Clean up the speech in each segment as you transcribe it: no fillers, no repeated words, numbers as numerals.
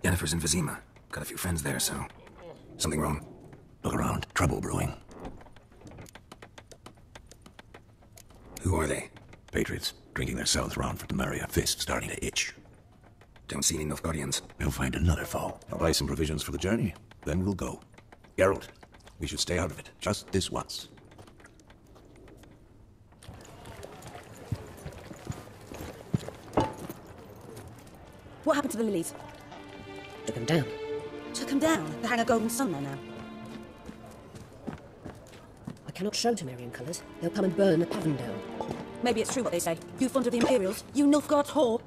Yennefer's in Vesemir. Got a few friends there, so... Something wrong? Look around. Trouble brewing. Who are they? Patriots. Drinking themselves round for Temeria. Fist starting to itch. Don't see any Nilfgaardians. We'll find another foe. I'll buy some provisions for the journey. Then we'll go. Geralt, we should stay out of it. Just this once. What happened to the lilies? Took them down. Took them down? They hang a golden sun there now. I cannot show Temerian colours. They'll come and burn the tavern down. Maybe it's true what they say. You fond of the Imperials? You Nilfgaard's whore?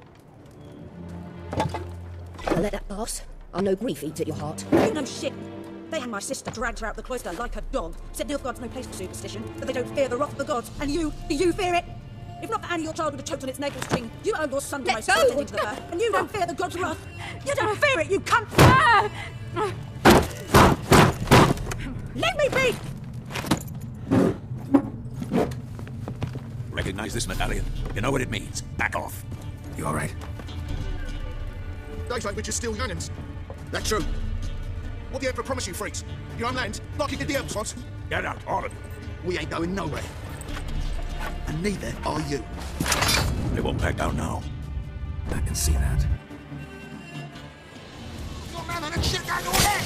I'll let that pass. I know grief eats at your heart. You know shit. They hang my sister, dragged her out the cloister like a dog. Said Nilfgaard's no place for superstition, that they don't fear the wrath of the gods. And you, do you fear it? If not for Annie, your child would have choked on its navel string. You owe your son the most pretending to the birth, and you don't fear the gods' wrath. You don't fear it, you cunt! Let me be! Recognize this medallion? You know what it means. Back off. You alright? They say we're just still young'uns. That's true. What the Emperor promised you, freaks? Your own land, like he did the elves once. Get out, all of you. We ain't going nowhere. And neither are you. They won't back down now. I can see that. Your man and shit going all there!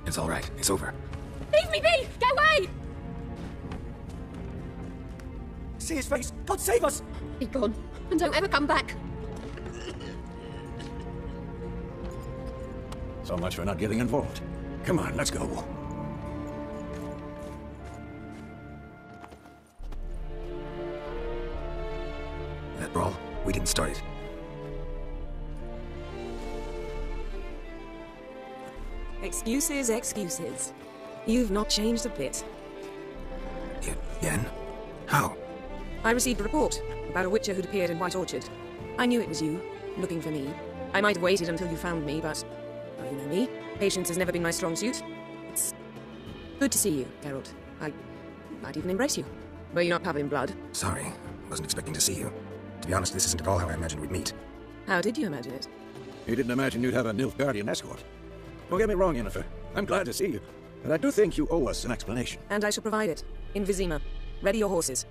It's alright. It's over. Leave me be! Get away! See his face! God save us! Be gone, and don't ever come back. So much for not getting involved. Come on, let's go. That brawl, we didn't start it. Excuses, excuses. You've not changed a bit. Yen? How? I received a report about a witcher who'd appeared in White Orchard. I knew it was you, looking for me. I might have waited until you found me, but... well, you know me. Patience has never been my strong suit. It's good to see you, Geralt. I might even embrace you. Were you not covered in blood? Sorry. Wasn't expecting to see you. To be honest, this isn't at all how I imagined we'd meet. How did you imagine it? You didn't imagine you'd have a Nilfgaardian escort. Don't get me wrong, Yennefer. I'm glad to see you. But I do think you owe us an explanation. And I shall provide it. In Vesemir. Ready your horses.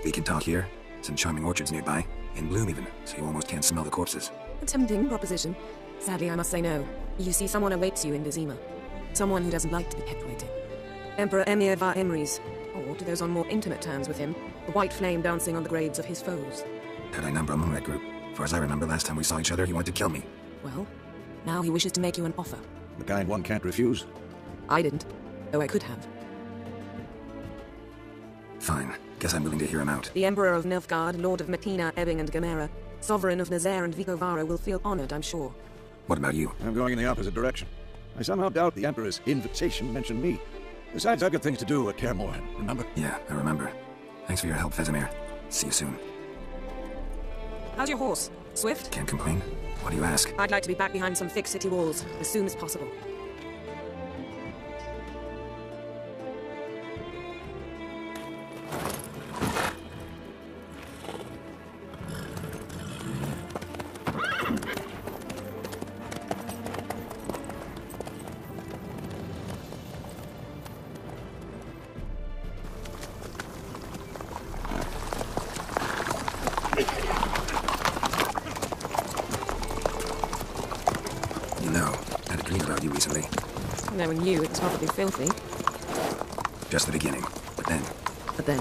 We can talk here. Some charming orchards nearby. In bloom even, so you almost can't smell the corpses. A tempting proposition. Sadly, I must say no. You see, someone awaits you in Vesemir. Someone who doesn't like to be kept waiting. Emperor Emir var Emrys. Or to those on more intimate terms with him, the white flame dancing on the graves of his foes. Had I number among that group? Far as I remember, last time we saw each other, he wanted to kill me. Well, now he wishes to make you an offer. The kind one can't refuse. I didn't, though I could have. Fine. Guess I'm willing to hear him out. The Emperor of Nilfgaard, Lord of Metina, Ebbing and Gamera, Sovereign of Nazaire and Vicovara will feel honored, I'm sure. What about you? I'm going in the opposite direction. I somehow doubt the Emperor's invitation mentioned me. Besides, I've got things to do at Kaer Morhen, remember? Yeah, I remember. Thanks for your help, Vesemir. See you soon. How's your horse? Swift? Can't complain. What do you ask? I'd like to be back behind some thick city walls, as soon as possible. Knowing you, it's probably filthy. Just the beginning. But then... But then...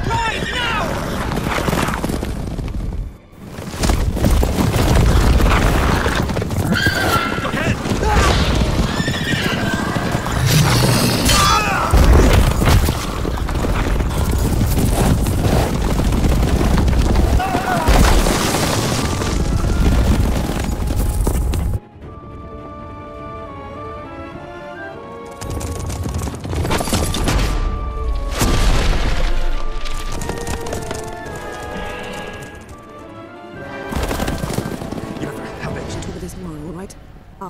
Right now!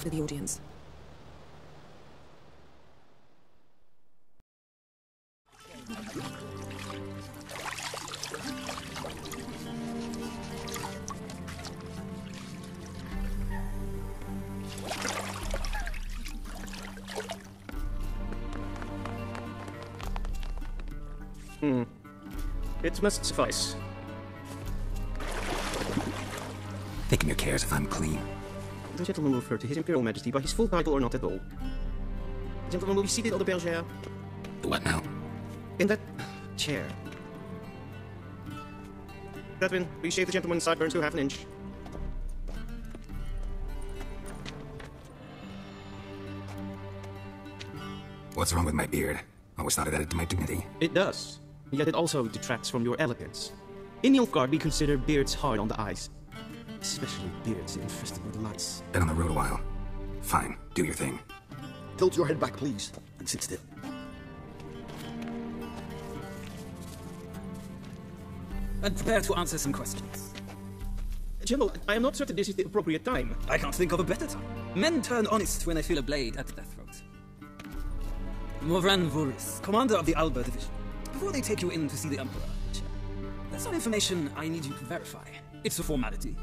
after the audience. It must suffice. Taking your cares if I'm clean. The gentleman will refer to His Imperial Majesty by his full title or not at all. The gentleman will be seated on the bergère. What now? In that chair. Catherine, please shave the gentleman's sideburns to half an inch. What's wrong with my beard? Always thought it added to my dignity. It does, yet it also detracts from your elegance. In Nilfgaard, we consider beards hard on the eyes. Especially beards infested with lice. Been on the road a while. Fine, do your thing. Tilt your head back, please, and sit still. And prepare to answer some questions. General, I am not certain this is the appropriate time. I can't think of a better time. Men turn honest when they feel a blade at their throat. Morvan Voris, commander of the Alba Division. Before they take you in to see the Emperor, there's some information I need you to verify. It's a formality,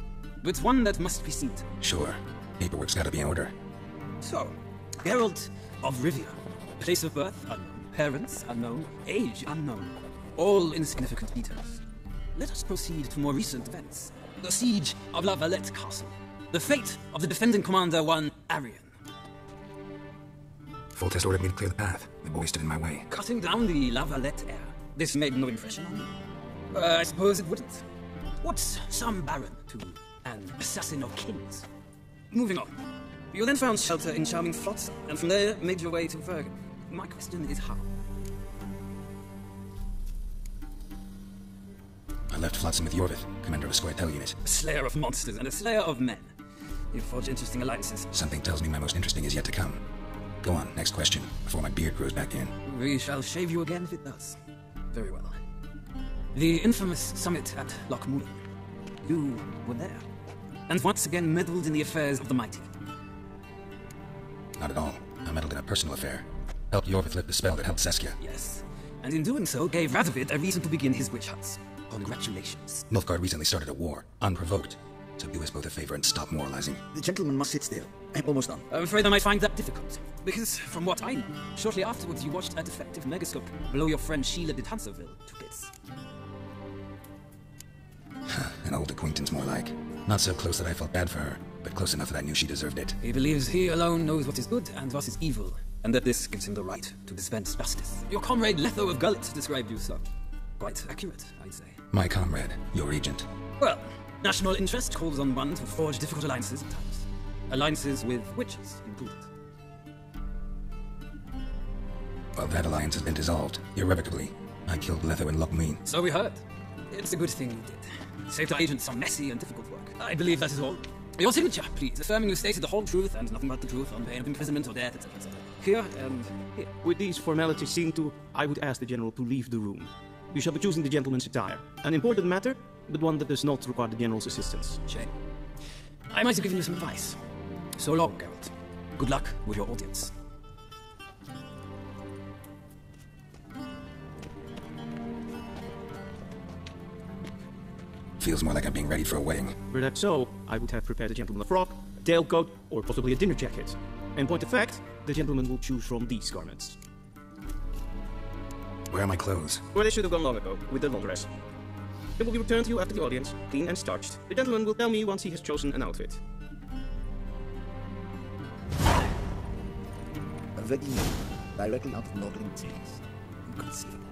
but one that must be seen to. Sure. Paperwork's gotta be in order. So, Geralt of Rivia. Place of birth unknown. Parents unknown. Age unknown. All insignificant details. Let us proceed to more recent events. The siege of La Valette Castle. The fate of the defending commander, one Arian. Foltest ordered me to clear the path. The boy stood in my way. Cutting down the La Valette heir. This made no impression on me. I suppose it wouldn't. What's some baron to an assassin of kings? Moving on. You then found shelter in charming Flotsam, and from there made your way to Vergen. My question is how? I left Flotsam with Yorvith, commander of a Squirtel unit. A slayer of monsters and a slayer of men. You forge interesting alliances. Something tells me my most interesting is yet to come. Go on, next question, before my beard grows back in. We shall shave you again if it does. Very well. The infamous summit at Loch Moon. You were there, and once again meddled in the affairs of the mighty. Not at all. I meddled in a personal affair. Helped Yorvith lift the spell that held Saskia. Yes, and in doing so gave Radovid a reason to begin his witch hunts. Congratulations. Nilfgaard recently started a war, unprovoked. So do us both a favor and stop moralizing. The gentleman must sit still. I'm almost done. I'm afraid I might find that difficult. Because, from what I know, shortly afterwards you watched a defective megascope blow your friend Sheila de Tanserville to bits. An old acquaintance, more like. Not so close that I felt bad for her, but close enough that I knew she deserved it. He believes he alone knows what is good and what is evil, and that this gives him the right to dispense justice. Your comrade Letho of Gullet described you so. Quite accurate, I'd say. My comrade, your regent. Well, national interest calls on one to forge difficult alliances at times. Alliances with witches included. Well, that alliance has been dissolved, irrevocably. I killed Letho in Loch Moon. So we heard. It's a good thing you did. Saved our agents some messy and difficult work. I believe that is all. Your signature, please, affirming you stated the whole truth and nothing but the truth on pain of imprisonment or death, etc., etc. Here and here. With these formalities seen to, I would ask the general to leave the room. You shall be choosing the gentleman's attire. An important matter, but one that does not require the general's assistance. Shame. I might have given you some advice. So long, Geralt. Good luck with your audience. Feels more like I'm being ready for a wedding. Were that so, I would have prepared the gentleman a frock, a tailcoat, or possibly a dinner jacket. In point of fact, the gentleman will choose from these garments. Where are my clothes? Where they should have gone long ago, with the laundress. They will be returned to you after the audience, clean and starched. The gentleman will tell me once he has chosen an outfit. A Vesemir, directly out of Nordling cities. Inconceivable.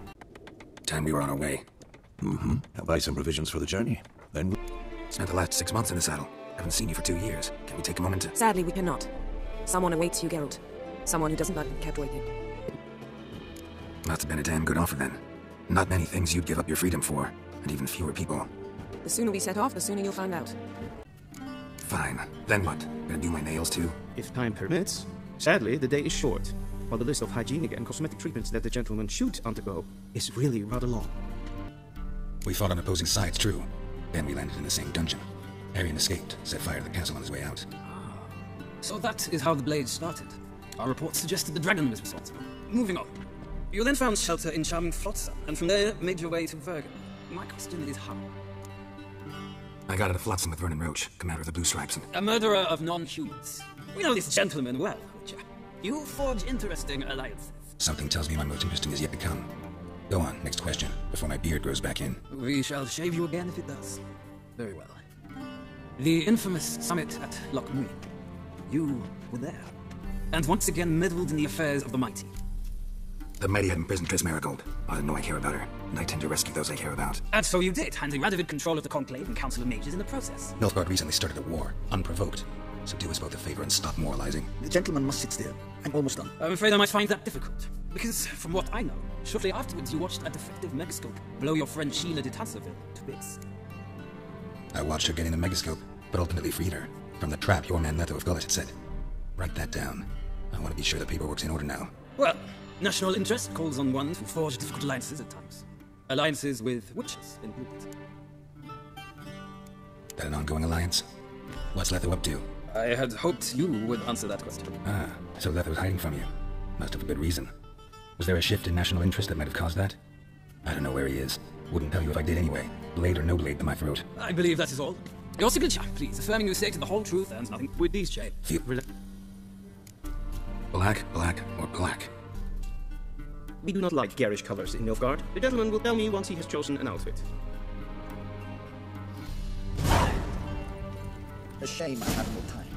Time we were on our way. Mm-hmm. I'll buy some provisions for the journey. Then Spent the last 6 months in the saddle. Haven't seen you for 2 years. Can we take a moment to... Sadly, we cannot. Someone awaits you, Geralt. Someone who doesn't like to be kept waiting. Must have been a damn good offer then. Not many things you'd give up your freedom for, and even fewer people. The sooner we set off, the sooner you'll find out. Fine. Then what? Gonna do my nails too? If time permits. Sadly, the day is short, while the list of hygienic and cosmetic treatments that the gentleman should undergo is really rather long. We fought on opposing sides, true. Then we landed in the same dungeon. Arian escaped, set fire to the castle on his way out. So that is how the blade started. Our report suggested the dragon was responsible. Moving on. You then found shelter in charming Flotsam, and from there made your way to Vergen. My question is how? I got out of Flotsam with Vernon Roach, commander of the Blue Stripes, and... A murderer of non-humans. We know this gentleman well, Witcher. You forge interesting alliances. Something tells me my most interesting is yet to come. Go on, next question, before my beard grows back in. We shall shave you again if it does. Very well. The infamous summit at Loch Muir. You were there, and once again meddled in the affairs of the mighty. The mighty had imprisoned Triss Marigold. I know I care about her, and I tend to rescue those I care about. And so you did, handing Radovid control of the Conclave and Council of Mages in the process. Nilfgaard recently started a war, unprovoked. So do us both a favor and stop moralizing. The gentleman must sit still. I'm almost done. I'm afraid I might find that difficult. Because, from what I know, shortly afterwards you watched a defective megascope blow your friend Sheila de Tanserville to bits. I watched her getting the megascope, but ultimately freed her. From the trap your man Leto of Gullus had set. Write that down. I want to be sure the paperwork's in order now. Well, national interest calls on one to forge difficult alliances at times. Alliances with witches included. That an ongoing alliance? What's Leto up to? I had hoped you would answer that question. Ah, so Leto was hiding from you. Must have a good reason. Was there a shift in national interest that might have caused that? I don't know where he is. Wouldn't tell you if I did anyway. Blade or no blade to my throat. I believe that is all. Your signature, please, affirming you stated the whole truth and nothing with these shade. Black, black, or black? We do not like garish colors in Nilfgaard. The gentleman will tell me once he has chosen an outfit. A shame I have no time.